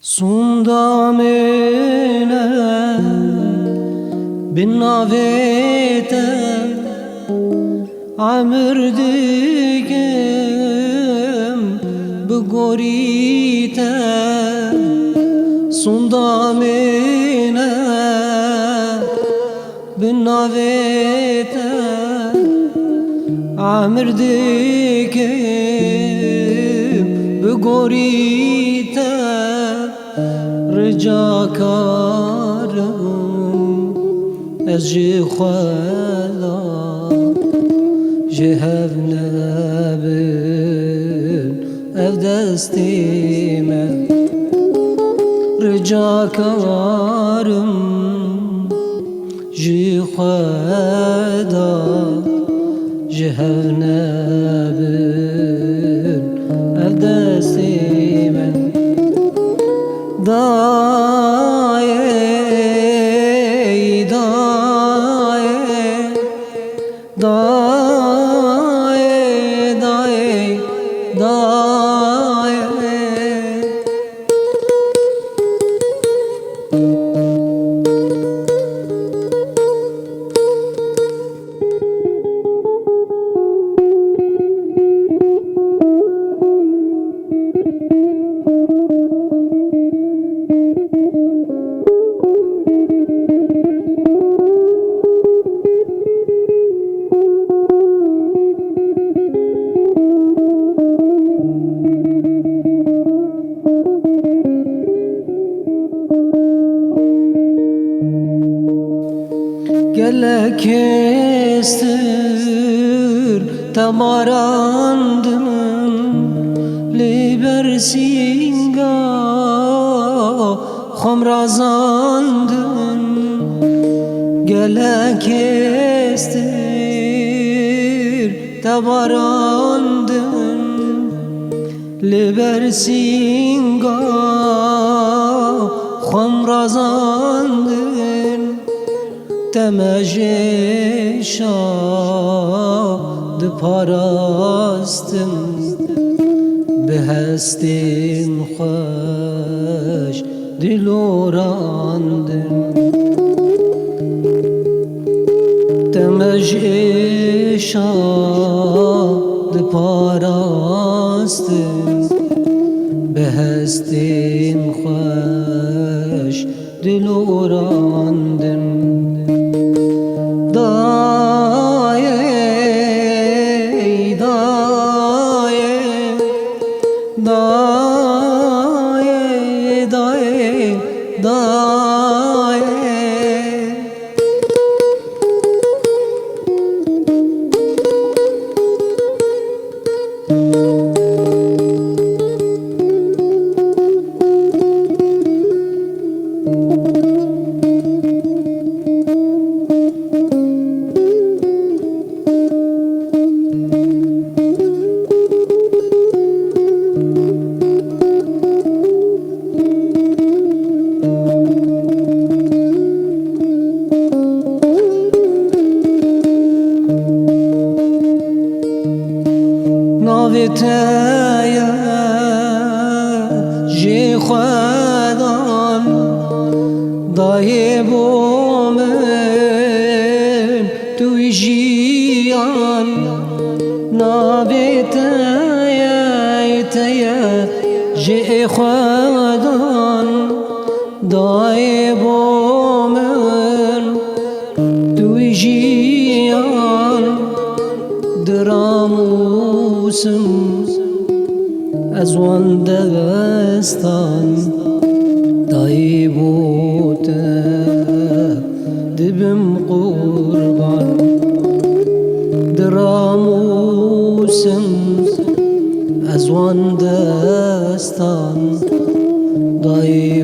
Sundamine bin navete amr digem bgorite Sundamine bin navete amr digem bgorite رجا کارم از جی خدا جهو نبین اف دستی من رجا کارم جی خدا جهو نبین اف دستی من دايى دايى دايى دايى دايى Gelek estir tamarandım libersinga xomrazandım Gelek estir tamarandım libersinga xomrazandım Temejşa de parastım Behestin xoş dilorandım Temejşa de parastım Behestin xoş dilorandım Daye, daye, daye, daye, daye Naviteye ji xwedan dayê bo min tu jiyan Naviteye teye ji xwedan dayê bo min tu jiyan Diramusum از وان دستان دایی بوده دبم قربان دراموسم از وان دستان دایی